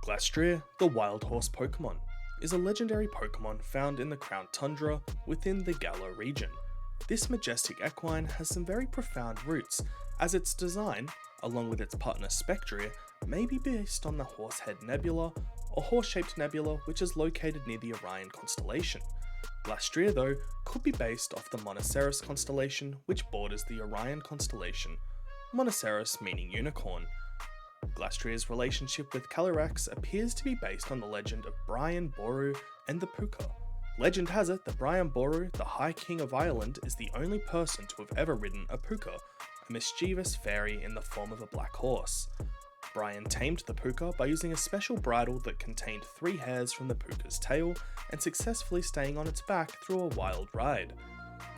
Glastrier, the wild horse Pokemon, is a legendary Pokemon found in the Crown Tundra within the Galar region. This majestic equine has some very profound roots, as its design, along with its partner Spectrier, may be based on the Horsehead Nebula, or horse-shaped nebula which is located near the Orion constellation. Glastrier, though, could be based off the Monoceros constellation which borders the Orion constellation, Monoceros meaning unicorn. Glastrier's relationship with Calyrex appears to be based on the legend of Brian Boru and the Puka. Legend has it that Brian Boru, the High King of Ireland, is the only person to have ever ridden a Puka, a mischievous fairy in the form of a black horse. Brian tamed the Puka by using a special bridle that contained 3 hairs from the Puka's tail and successfully staying on its back through a wild ride.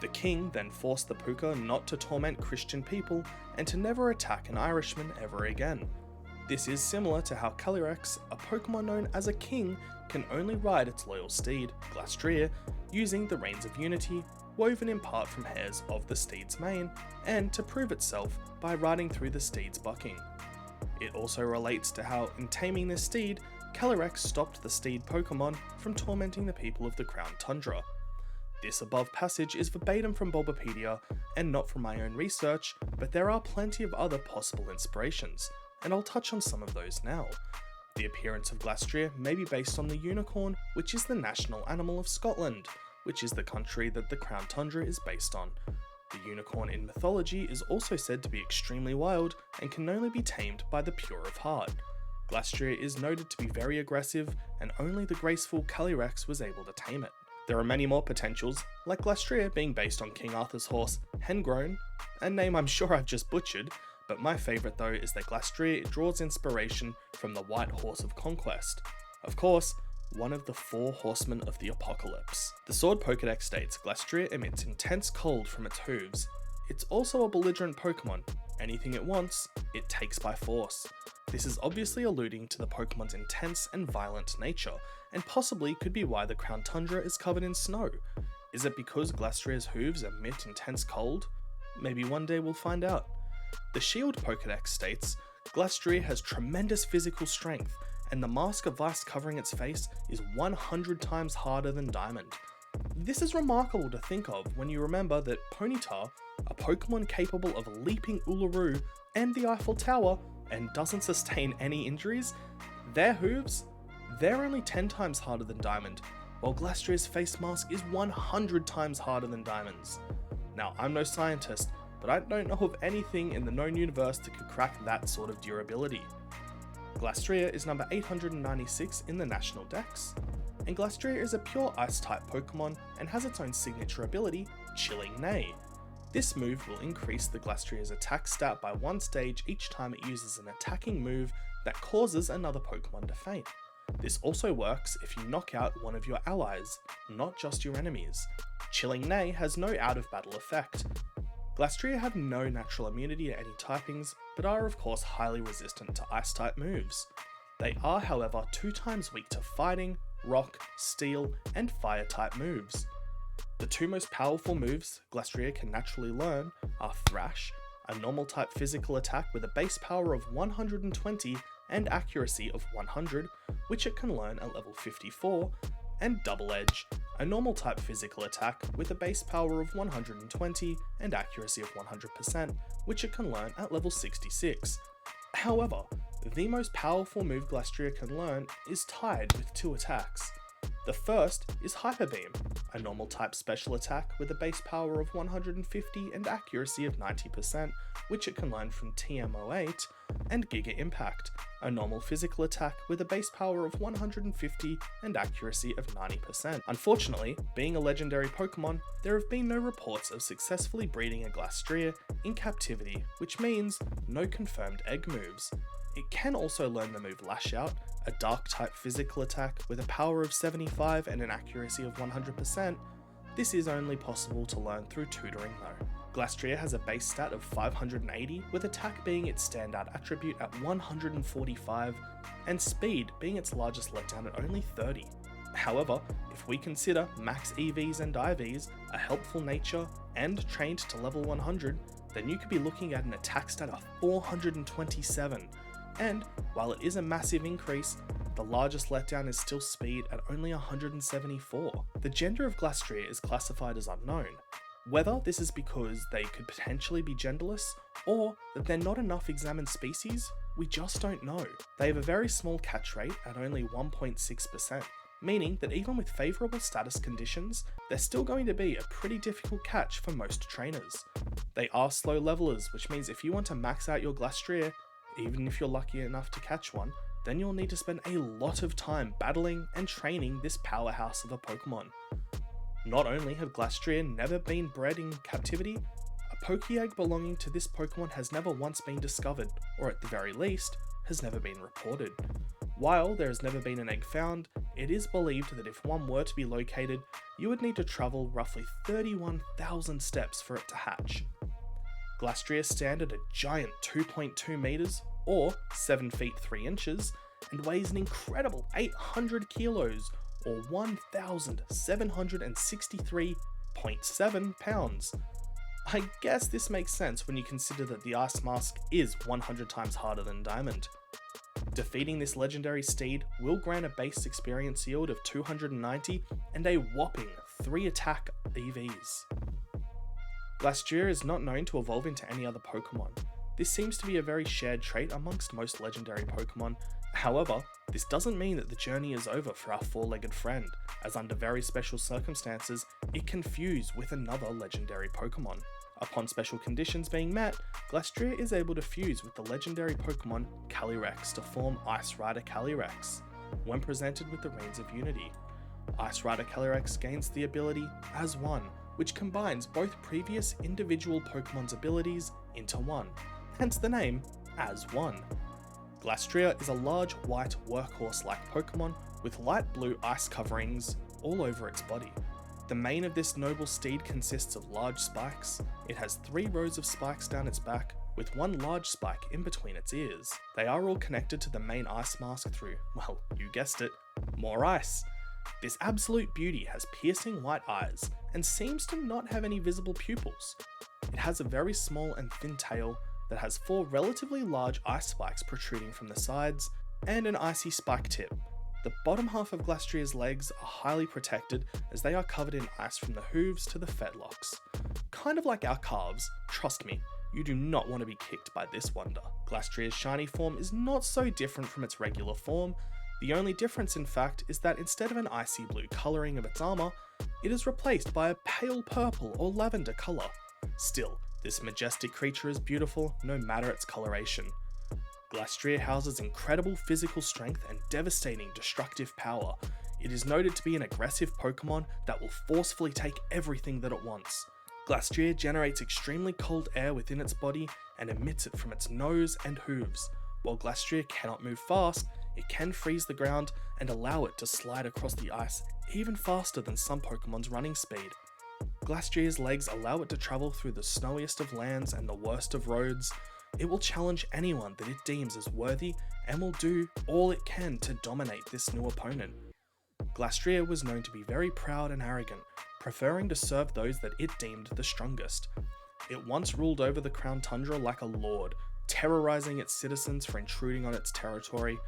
The king then forced the Puka not to torment Christian people and to never attack an Irishman ever again. This is similar to how Calyrex, a Pokemon known as a king, can only ride its loyal steed, Glastrier, using the Reins of Unity, woven in part from hairs of the steed's mane, and to prove itself by riding through the steed's bucking. It also relates to how, in taming this steed, Calyrex stopped the steed Pokemon from tormenting the people of the Crown Tundra. This above passage is verbatim from Bulbapedia and not from my own research, but there are plenty of other possible inspirations, and I'll touch on some of those now. The appearance of Glastrier may be based on the unicorn, which is the national animal of Scotland, which is the country that the Crown Tundra is based on. The unicorn in mythology is also said to be extremely wild and can only be tamed by the pure of heart. Glastrier is noted to be very aggressive, and only the graceful Calyrex was able to tame it. There are many more potentials, like Glastrier being based on King Arthur's horse, Hengrown, a name I'm sure I've just butchered, but my favourite though is that Glastrier draws inspiration from the White Horse of Conquest. Of course, one of the 4 horsemen of the apocalypse. The Sword PokéDex states Glastrier emits intense cold from its hooves. It's also a belligerent Pokemon. Anything it wants, it takes by force. This is obviously alluding to the Pokemon's intense and violent nature, and possibly could be why the Crown Tundra is covered in snow. Is it because Glastrier's hooves emit intense cold? Maybe one day we'll find out. The Shield Pokédex states, Glastrier has tremendous physical strength, and the mask of ice covering its face is 100 times harder than Diamond. This is remarkable to think of when you remember that Ponyta, a Pokemon capable of leaping Uluru and the Eiffel Tower and doesn't sustain any injuries, their hooves, they're only 10 times harder than Diamond, while Glastrier's face mask is 100 times harder than Diamond's. Now, I'm no scientist, but I don't know of anything in the known universe that could crack that sort of durability. Glastrier is number 896 in the National Dex, and Glastrier is a pure Ice-type Pokemon and has its own signature ability, Chilling Neigh. This move will increase the Glastrier's attack stat by 1 stage each time it uses an attacking move that causes another Pokemon to faint. This also works if you knock out one of your allies, not just your enemies. Chilling Neigh has no out-of-battle effect. Glastrier have no natural immunity to any typings, but are of course highly resistant to Ice-type moves. They are however 2 times weak to Fighting, Rock, Steel, and Fire-type moves. The 2 most powerful moves Glastrier can naturally learn are Thrash, a normal-type physical attack with a base power of 120 and accuracy of 100, which it can learn at level 54, and Double Edge, a normal type physical attack with a base power of 120 and accuracy of 100%, which it can learn at level 66. However, the most powerful move Glastrier can learn is tied with 2 attacks. The first is Hyper Beam, a normal type special attack with a base power of 150 and accuracy of 90%, which it can learn from TM08, and Giga Impact, a normal physical attack with a base power of 150 and accuracy of 90%. Unfortunately, being a legendary Pokemon, there have been no reports of successfully breeding a Glastrier in captivity, which means no confirmed egg moves. It can also learn the move Lash Out, a dark type physical attack with a power of 75 and an accuracy of 100%. This is only possible to learn through tutoring though. Glastrier has a base stat of 580, with attack being its standout attribute at 145, and speed being its largest letdown at only 30. However, if we consider max EVs and IVs, a helpful nature, and trained to level 100, then you could be looking at an attack stat of 427. And while it is a massive increase, the largest letdown is still speed at only 174. The gender of Glastrier is classified as unknown. Whether this is because they could potentially be genderless, or that they're not enough examined species, we just don't know. They have a very small catch rate at only 1.6%, meaning that even with favourable status conditions, they're still going to be a pretty difficult catch for most trainers. They are slow levelers, which means if you want to max out your Glastrier, even if you're lucky enough to catch one, then you'll need to spend a lot of time battling and training this powerhouse of a Pokemon. Not only have Glastrier never been bred in captivity, a Pokéegg belonging to this Pokemon has never once been discovered, or at the very least, has never been reported. While there has never been an egg found, it is believed that if one were to be located, you would need to travel roughly 31,000 steps for it to hatch. Glastrier stand at a giant 2.2 meters, or 7 feet 3 inches, and weighs an incredible 800 kilos, or 1,763.7 pounds. I guess this makes sense when you consider that the Ice Mask is 100 times harder than Diamond. Defeating this legendary steed will grant a base experience yield of 290 and a whopping 3 attack EVs. Glastrier is not known to evolve into any other Pokemon. This seems to be a very shared trait amongst most legendary Pokemon. However, this doesn't mean that the journey is over for our four-legged friend, as under very special circumstances, it can fuse with another legendary Pokemon. Upon special conditions being met, Glastrier is able to fuse with the legendary Pokemon Calyrex to form Ice Rider Calyrex. When presented with the Reins of Unity, Ice Rider Calyrex gains the ability As One, which combines both previous individual Pokemon's abilities into one, hence the name As One. Glastrier is a large white workhorse-like Pokemon with light blue ice coverings all over its body. The mane of this noble steed consists of large spikes. It has 3 rows of spikes down its back, with 1 large spike in between its ears. They are all connected to the main ice mask through, well, you guessed it, more ice. This absolute beauty has piercing white eyes, and seems to not have any visible pupils. It has a very small and thin tail that has 4 relatively large ice spikes protruding from the sides, and an icy spike tip. The bottom half of Glastrier's legs are highly protected as they are covered in ice from the hooves to the fetlocks. Kind of like our calves, trust me, you do not want to be kicked by this wonder. Glastrier's shiny form is not so different from its regular form. The only difference in fact is that instead of an icy blue colouring of its armour, it is replaced by a pale purple or lavender colour. Still, this majestic creature is beautiful no matter its coloration. Glastrier houses incredible physical strength and devastating destructive power. It is noted to be an aggressive Pokemon that will forcefully take everything that it wants. Glastrier generates extremely cold air within its body and emits it from its nose and hooves. While Glastrier cannot move fast, it can freeze the ground and allow it to slide across the ice even faster than some Pokemon's running speed. Glastrier's legs allow it to travel through the snowiest of lands and the worst of roads. It will challenge anyone that it deems as worthy and will do all it can to dominate this new opponent. Glastrier was known to be very proud and arrogant, preferring to serve those that it deemed the strongest. It once ruled over the Crown Tundra like a lord, terrorizing its citizens for intruding on its territory.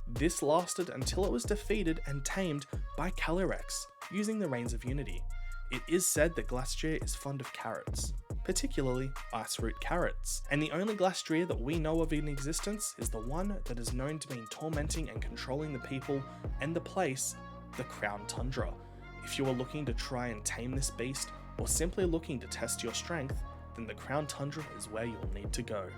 This lasted until it was defeated and tamed by Calyrex, using the Reins of Unity. It is said that Glastrier is fond of carrots, particularly ice root carrots, and the only Glastrier that we know of in existence is the one that is known to be tormenting and controlling the people and the place, the Crown Tundra. If you are looking to try and tame this beast, or simply looking to test your strength, then the Crown Tundra is where you'll need to go.